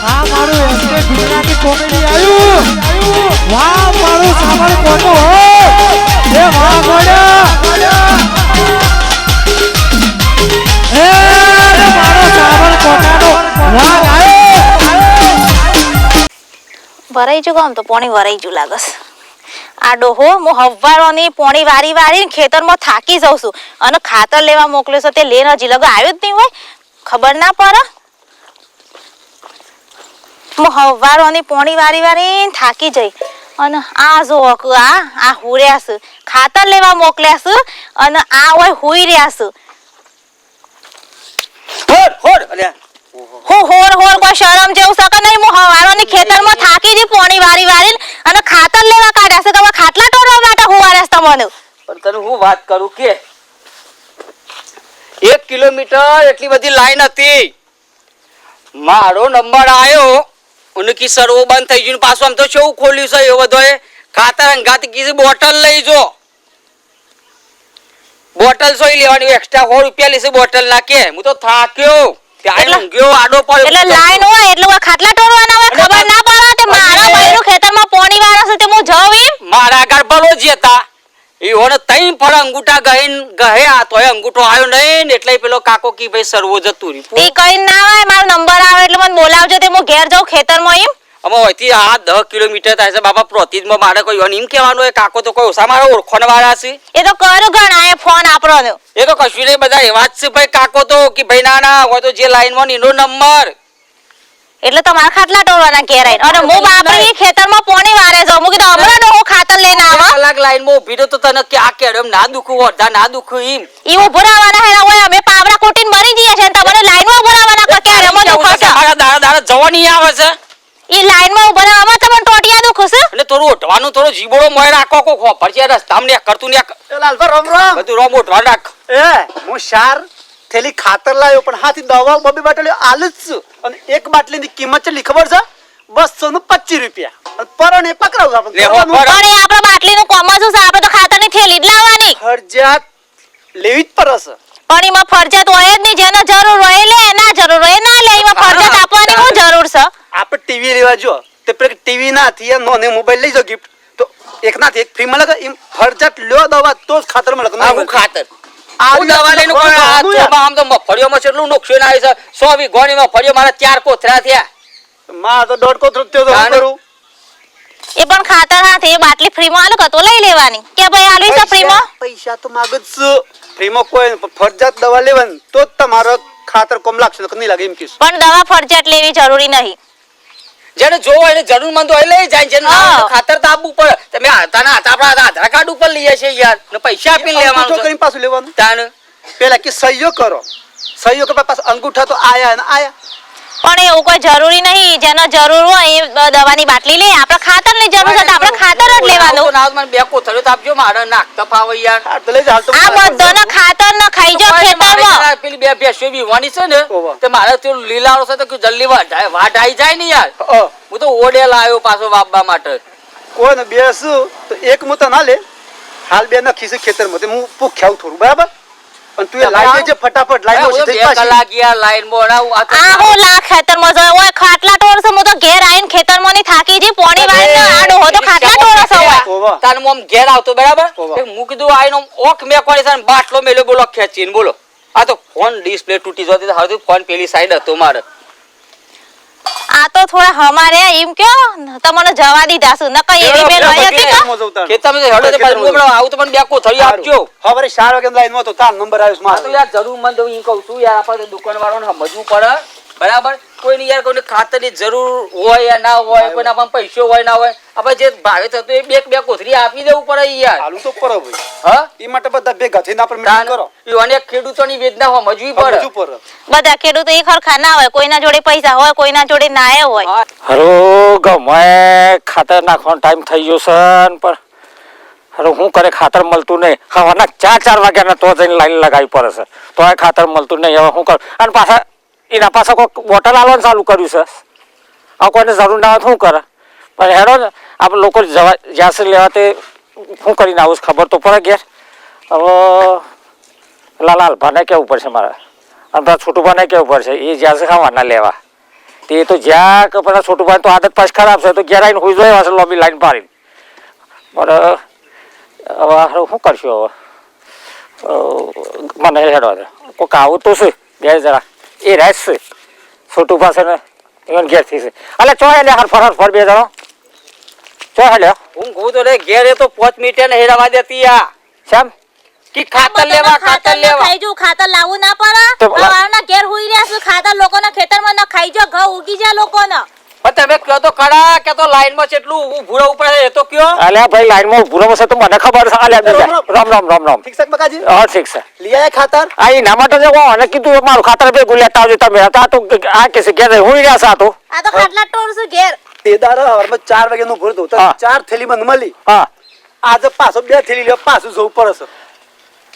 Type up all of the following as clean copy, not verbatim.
આ મારું SK Gujarati comedy આવ્યું વાહ મારું સાંભળ કોનો હો એ વાહ ગોડા એ મારો સાંભળ કોટાનો વાહ આવ્યો ભરાઈ જુ ગામ તો પોણી ભરાઈ જુ લાગસ આ ડોહો હું હવારોની પોણી વારી વારી ખેતરમાં થાકી જાઉં છું અને ખાતર લેવા મોકલ્યો છે તે લેન હજી લગો આવ્યો જ નહીં હોય ખબર ના પડે હું હવારોની પોણી વારી વારી થાકી જઈ અને આ જો આ હુર્યા છે ખાતર લેવા મોકલ્યા છે અને આ હોય હુઈ રહ્યા છે હોડ અલ્યા હું હોર કોઈ શરમ જેવું સકે નહીં હું હવારોની ખેતરમાં થાકી જી પોણી વારી વારી અને ખાતર લેવા કાઢ્યા છે કે ખાટલા ટોરવા માટે હુવારેસ તમને પણ તને હું વાત કરું કે 1 કિલોમીટર એટલી બધી લાઈન હતી મારો નંબર આવ્યો ઉનકી સર્વો બંધ થઈ ગયું પાછું આમ તો કેવું ખોલ્યું છે એ બધોય ખાતર અંગાત કીધી બોટલ લઈ જો બોટલ સોઈ લેવાની એક્સ્ટ્રા 100 રૂપિયા લેશે બોટલ ના કે હું તો થાક્યો ત્યાં ઊંઘ્યો આડો પડ્યો એટલે લાઈન હોય એટલે ખાટલા ટોરવાના હોય ખબર ના પડે તે મારા બૈરું ખેતરમાં પોણી વાળા છે તે હું જઉં એમ મારા આગળ બળો જ હતા ઈ હોને તઈ ફળ અંગૂઠા ગયા તોય અંગૂઠો આવ્યો નહીં એટલે પેલો કાકો કી ભાઈ સર્વો જતું રહ્યું તે કઈ ના હોય મારો નંબર આવે એટલે મને બોલાવજો તે હું ઘેર જાઉં ખેતરમાં એમ અમે હોયથી આ 10 કિલોમીટર થાય છે બાપા પ્રોતિજમાં મારે કોઈ એમ કહેવાનું એ કાકો તો કોઈ ઓછા મારો ઓળખોન વાળા છે એ તો કરું ગણાય ફોન આપણો એ તો કશું નહીં બધા એવા જ છે ભાઈ કાકો તો કે ભાઈ ના હોય તો જે લાઈનમાં એનો નંબર એટલે તમારા ખાટલા ટોરવાના ઘેર આવીને અને હું બાપરી ખેતરમાં પોણી વારે જાઉં હું કીધું હમણાં હું ખાતર લઈને આવા કલાક લાઈનમાં ઊભી તો તને કે આ કેડમ ના દુખું હોતા ના દુખું એમ ઈ ઉભો રહેવાના હેરા હોય અમે પાવડા કોટીને મરી જઈએ છે તમને લાઈનમાં ઉભો રહેવાના કે ક્યારે મને દુખો છે મારા દાડા જવાની આવે છે ઈ લાઈનમાં ઉભો રહેવામાં તમને ટોટિયા દુખો છે અને થોડું ઓટવાનું થોડો જીબોડો મોય રાખો કો ખબર છે રસ્તામાં ને કરતું ને લાલભા રામ રામ બધું રોમ ઓટવા રાખ એ હું શાર થેલી ખાતર લાવ્યો પણ હાથી દવા બબી બાટલી આલ જ છું અને એક બાટલીની કિંમત કેટલી ખબર છે 225 રૂપિયા અને પરણ એ પકડાવ આપણે લે હો, પણ એ આપણા બાટલીનું કોમ જ છે આપણે તો ખાતરની થેલી જ લાવવાની ફરજિયાત લેવી જ પડશે પણ એમાં ફરજિયાત હોય જ નહીં જેને જરૂર હોય લે ના જરૂર હોય ના લે એમાં ફરજિયાત આપવાની શું જરૂર છે આપણે ટીવી લેવા જો તે પેલા ટીવી ના થી નોને મોબાઈલ લઈ જો ગિફ્ટ તો એક ના એક ફ્રી માં લગે એમ ફરજિયાત લ્યો દવા તો જ ખાતર માં લગે આવું ખાતર હું દવા લઈને કોઈ આ ચોમાં આમ તો મફળિયોમાં કેટલું નુકસાન આવી છે 100 વીઘોની મફળિયો મારા 4 કોથરા થયા માં તો 1.5 કોથરો થયો તો શું કરું એ પણ ખાતર હાથે એ બાટલી ફ્રીમાં આલો તો લઈ લેવાની કે ભાઈ આલવી છે ફ્રીમાં પૈસા તો માગ જ ફ્રીમાં કોઈ ફરજિયાત દવા લેવાની તો જ તમારો ખાતર કોમ લાગશે નહીં લાગે એમ કીશ પણ દવા ફરજિયાત લેવી જરૂરી નહીં જેને જોવો એને જરૂર મંદ હોય લઈ જાય જેને ના હોય તો ખાતર તો આપવું પડે તમે આતાના આપણા આધાર કાર્ડ ઉપર લઈએ છે યાર ને પૈસા આપીને લેવાનું છે કરીને પાછું લેવાનું તાન પેલા કે સહીઓ કરો સહીઓ કે પાછા અંગૂઠા તો આયા ને આયા પણ એવું કોઈ જરૂરી નહીં જેને જરૂર હોય એ દવાની બાટલી લે આપણે ખાતરની જરૂર છે તો આપણે ખાતર જ લેવાનું ના મને બે કોથળીઓ તો આપજો મારે નાખતા ફાવે યાર હા તો લઈ જા હાલ તો આ બધાનો ખાતર ન ખાઈ જો ખેતરમાં પેલી બે ભેંસો બીવાની છે ને તે મારે તો લીલાળો છે તો કે જલ્દી વાટ આવી જાય ને યાર હું તો ઓડે લાવ્યો પાછો વાપવા માટે કોઈ ને બેસું તો એક મુતા ના લે હાલ બે નખી છે ખેતરમાં તે હું પૂખ્યાવ થોડું બરાબર અને તું એ લાઈ દેજે ફટાફટ લાઈન માં સીધી પાછી કલાક યાર લાઈન માં ઓડાવું આ હું લા ખેતરમાં જો ઓય ખાટલા ટોર છે હું તો ઘેર આવીને ખેતરમાં ની થાકી જી પોણી વાળીને આડો હો તો ખાટલા ટોર છે ઓય તાન મોમ ઘેર આવતો બરાબર હું કીધું આઈનો ઓખ મે કોળી છે બાટલો મેલ્યો બોલો ખેંચીને બોલો આ તો ફોન ડિસ્પ્લે તૂટી જતી તો હવે ફોન પેલી સાઈડ હતો મારે આ તો થોડા હમારે એમ કયો તમને જવા દીધા છું નકર એવી બેલ હોય હતી કે ખેતરમાં હેડો તો પાછું મોબળો આવું તો પણ બે કોથળી આપજો હવે 4 વાગે લાઈન માં તો તાર નંબર આવ્યો આ તો યાર જરૂર મંદ હું ઈ કહું છું યાર આપણે દુકાન વાળાને સમજવું પડે બરાબર કોઈની યાર કોઈને ખાતરની જરૂર હોય યા ના હોય કોઈને આપણને પૈસો હોય ના હોય આપણે જે ભાવે થતું એ બે કોથળી આપી દેવું પડે યાર ચાલુ તો કરો ભાઈ હા એ માટે બધા ભેગા થઈને આપણે મીટિંગ કરો એ અનેક ખેડૂતોની વેદના સમજવી પડે બધા ખેડૂતો એક હરખા ના હોય કોઈના જોડે પૈસા હોય કોઈના જોડે ના હોય હરો ગમે ખાતર નાખવાનો ટાઈમ થઈ ગયો છે પણ હરો હું કરે ખાતર મળતું નહીં હવાના 4 વાગ્યાના તો જઈને લાઈન લગાવી પડે છે તો આ ખાતર મળતું નહીં હવે હું કરું અને પાછા એના પાછા કોઈ બોટલ આલવાનું ચાલુ કર્યું છે હવે કોઈને જરૂર ના હોય શું કરે પણ હેડો ને આપણે લોકો જવા જ્યાં લેવા તે શું કરીને આવું ખબર તો પડે ઘેર હવે લાલભાને કેવું પડશે મારે અને છોટુભાને કેવું પડશે એ જ્યાં છે ખાવાના લેવા તે તો જ્યાં કે પેલા છોટું ભાઈ તો આદત પાછી ખરાબ છે તો ઘેર આવીને હોઈ જાય હશે લોબી લાઈન પાડીને પણ હવે હારું શું કરશું હવે મને હેડવા દે કોઈક આવું તો છે બે જરા એ રહેશ છે છોટું પાસે ને એને ઘેરથી છે એટલે ચો એટલે હરફર બે જણો ચો હેલ્યો હું કહું તો રે ઘેર એ તો 5 મિનિટે ને હેરાવા દેતી આ શેમ કે ખાતર લેવા ખાઈ જો ખાતર લાવવું ના પડે તો વાવના ઘેર હોઈ રહ્યા છે ખાતર લોકોના ખેતરમાં ન ખાઈ જો ઘઉં ઉગી જાય લોકોના પણ તમે કયો તો ખરા કે તો લાઈનમાં કેટલું ઊભું રહેવું પડે એ તો કયો અલ્યા ભાઈ લાઈનમાં ઊભું રહો તો મને ખબર છે અલ્યા બીજા રામ ઠીક છે બકાજી હા ઠીક છે લઈ આયા ખાતર આ એના માટે જ અને કીધું મારું ખાતર ભેગું લેતા આવજો તમે હતા તો આ કે છે ઘેર હું રહ્યા છે તો આ તો ખાટલા ટોર છે ઘેર તે દાડો હવારમાં 4 વાગ્યાનું ભરતો તો હા. 4 થેલી મને મળી હા આજે પાછો 2 થેલી લેવા પાછું જવું પડે છે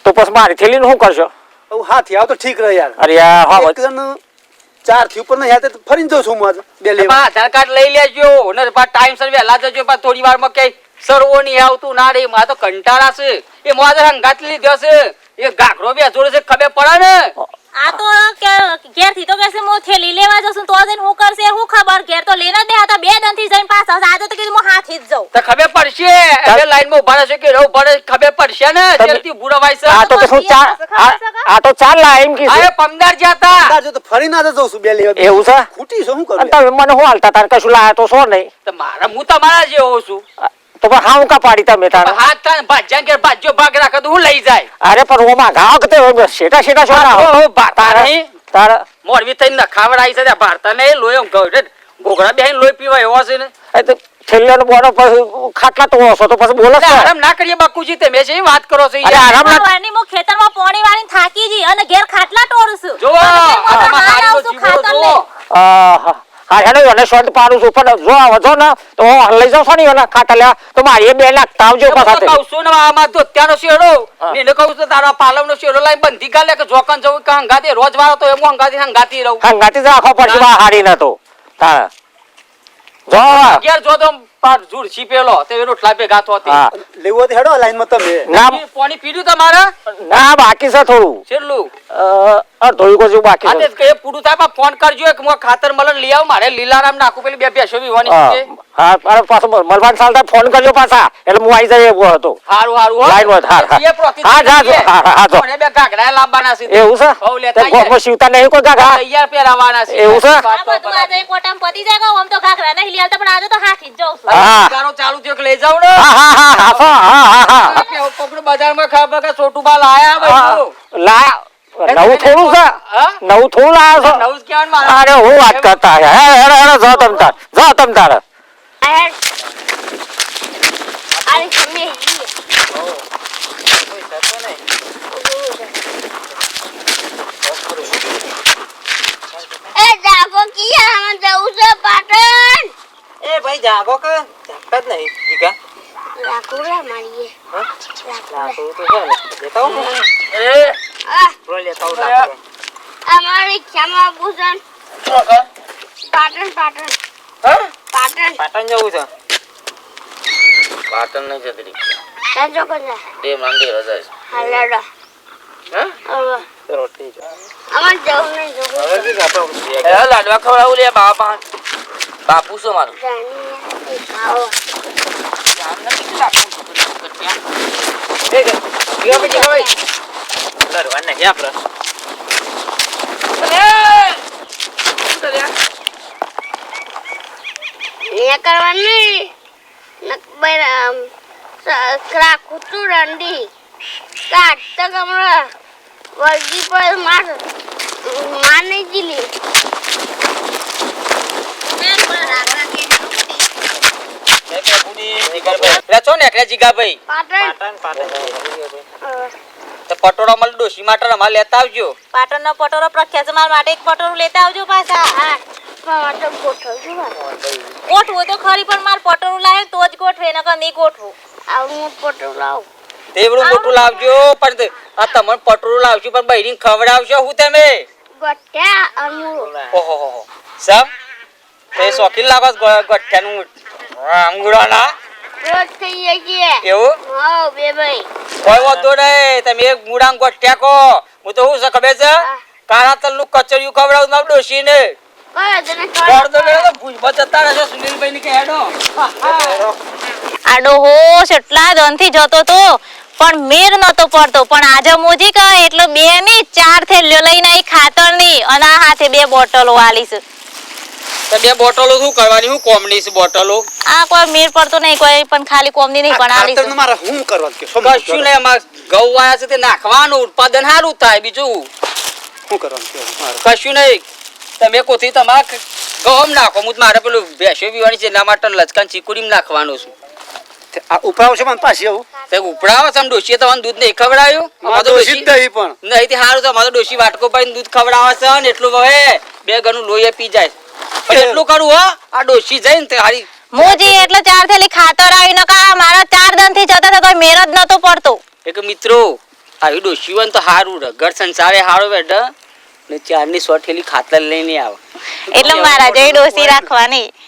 તો પછી મારી થેલીનું શું કરશો હવે હાથી આવ તો ઠીક રહે યાર અરે યાર હા એક જણ 4 થી ઉપર નહીં તો ફરીને જઉં છું હું આજે 2 લેવા આધાર કાર્ડ લઈ લેજો ને ટાઈમ સર વહેલા જજો પણ થોડી વારમાં કઈ સરવો નહીં આવતું ના રે માં તો કંટાળા છે એ મોજર હંગાત લીધો છે એ ગાઘરો બે જોડે છે ખબર પડે ને આ તો ઘેર થી તો કેસે મો થેલી લેવા જશું તો જઈને હું કરશે હું ખબર ઘેર તો લેના દે હતા 2 દન થી જઈને પાછા આજે તો કીધું હું હાથી જ જાઉં તો ખબર પડશે એટલે લાઈન માં ઉભા રહેશે કે રહો પડે ખબર પડશે ને જલ્દી બુરા વાય છે આ તો કે શું ચાર આ તો ચાર લાઈન કી અરે પમદાર જાતા તાર જો તો ફરીને આજે જઉં છું 2 લેવા એવું છે ખૂટી છે શું અને કરું તમે મને શું હાલતા તાર કશું લાયા તો છો નહીં તો મારા હું તમારા જેવો છું તો પણ હાઉ કા પાડી તમે તાર હાથ થાય ભાજ્યા કે ભાજ્યો ભાગ રાખે તો હું લઈ જાય અરે પણ ઓમાં ગાવ કે તે શેટા શેટા છો ના ઓહો બાતા નહીં તાર મોરવી થઈને નખાવડ આવી છે ભારતા ને લોહી ઘોઘરા બેહીને લોહી પીવા એવો છે ને એ તો છેલ્લેનો બોનો પછી ખાટલા તો હશો તો પછી બોલો અરે આરામ ના કરીએ બાકુજી તમે છે વાત કરો છો અરે યાર આરામ ના વાની મો ખેતરમાં પોણી વાળીને થાકી જી અને ઘેર ખાટલા ટોર છું જો આમાં હારીનો જીવો જો આહા હા હેડો એને શાંત પાડું છું પણ જો આવો છો ને તો હું લઈ જાઉં છો ને એના ખાટા લ્યા તો મારી એ 2 લાખ તાવજો પાછા કહું છું ને આમાં તો ત્યાંનો શેડો એને કહું છું તારા પાલવનો શેડો લાઈ બંધી ગાલે કે જોકન જવું કે હંગાતી રોજ વાળો તો એમ હંગાતી રહું હંગાતી જ આખો પડશે હારી ન તો તારા જો ઘેર જો તો પાર જુડ છીપેલો તે રોટલા ભેગા થોતી હા લેવો તો હેડો લાઈનમાં તમે ના પાણી પીડ્યું તમારા ના બાકી છે થોડું છેલ્લું અડધોઈ કો જેવું બાકી આ છે તે કે પૂરું થાય પણ ફોન કરજો એક મો ખાતર મલન લઈ આવ મારે લીલારામ નાખું પેલી બે બેસો વિવાની છે હા અરે પાછો મલવાન સાલતા ફોન કરજો પાછા એટલે હું આવી જાય એવો હતો હારું હારું હો લાઈન માં હા એ પ્રતિ હા જા હા તો મને બે ગાગડા લાવવાના છે એવું છે હો લેતા તે ગોખમાં શિવતા નહીં કોઈ ગાગા તૈયાર પહેરાવાના છે એવું છે? આ બધું આજે કોટામ પતી જાય આમ તો ઘાઘરા નહીં લેલતા પણ આજે તો હાથી જ જાઉં છું હા. ગારો ચાલુ થયો કે લઈ જાવ ને હા પકડો બજારમાં ખબર કે છોટું બાલ આયા ભાઈ લા નવું થોડું છે હા? નવું થોડું લાવ્યો છો નવું જ કહેવાનું મારે. અરે હું વાત કરતા હેડો જો તમ તાર અરે તમે એ જાગો કિયા હમ જવું છે પાટણ એ ભાઈ જાગો કે જાગતા જ નહીં જીગા રાખુલા મારીએ એ આ રો લેતા હું રાખો. અમારી ક્ષમા ભૂષણ પાટણ પાટણ હા? પાટણ પાટણ જવું છે પાટણ નહીં જતી તાજો કોને તે મંદિર હજાર હાલાડો હા હવે રોટી જો અમાર જવું નહીં જવું એ લાડવા ખવડાવું લે બાપા બાપુ શું મારું જાની ખાઓ એ કરવાની નકબર રાખું તું રંડી કાટ તો કમરા વર્ગી પર માને જીલી છો ને એકલા જીગા ભાઈ પાટણ તો પટોળા મળ ડોશી માટે અમારે લેતા આવજો પાટણનો પટોરો પ્રખ્યાત છે મારા માટે એક પટોરું લેતા આવજો પાછા હા મારે ગોઠવજો ગોઠવું તો ખરી પણ માર પટોરું લાવે તો જ ગોઠવે નકર નહીં ગોઠવું આવું પટો લાવ તેવડું મોટું લાવજો પણ આ તમને પટોળું લાવજો પણ બૈરીને ખવડાવશો હું તમે ગઠ્યા અમૂળ ઓહો સમ તે શોખીન લાગો છો ગઠ્ઠાનું અંગુડાના રોજ થઈ જઈએ એવું હા બે ભાઈ કોઈ વાંધો નહીં તમે એક મુડાંગ ગઠ્ઠા કહો હું તો શું છે ખબર છે કાળા તલનું કચરિયું ખવડાવું મારું ડોશીને તને કોણ તો ગયો તો ભૂજમાં જતા રહેશે સુનિલભાઈ ની કે હેડો આ ડોહો કેટલા દનથી જતો તો પણ મેર નતો પડતો પણ આજે મોજી કહે એટલે 2 ની 4 થેલીઓ લઈને આવી ખાતરની અને આ હાથે 2 બોટલો આલીશ. તો 2 બોટલો શું કરવાની શું કોમની છે બોટલો આ કોઈ મેર પડતો નહીં કોઈ પણ ખાલી કોમની નહીં પણ આલીશ. ખાતરનું મારે શું કરવાનું કે કશું નહીં એમાં ઘઉં વાયા છે તે નાખવાનું ઉત્પાદન સારું થાય બીજું શું કરવાનું કે મારે કશું નહીં તમે કોથી તમારે ગહમ નાખો હું મારે પેલું ભેંસો પીવાની છે એના માટે લચકાન ચીકુડીમાં નાખવાનું છું આ ઉપાવ છે મને પાછી આવું તે ઉપડાવો તમે ડોશીએ તમારું દૂધ નહીં ખવડાવ્યું અમારે તો દોષિત નહીં પણ નહીં તે સારું છે અમારે તો ડોશી વાટકો પાડીને દૂધ ખવડાવે છે ને એટલું હવે 2 ગણું લોહી પી જાય પણ એટલું કરું હો આ ડોશી જઈને તે હારી મોજી એટલે 4 થેલી ખાતર આવી ન કા મારા 4 દનથી જતા હતા તો મેર જ નતો પડતો. એક મિત્રો આવી ડોશી હોય ને તો સારું રગડ સંસારે સારો બેઠ ને 4 ની 100 થેલી ખાતર લઈને આવે એટલે મારા જઈ ડોસી રાખવાની.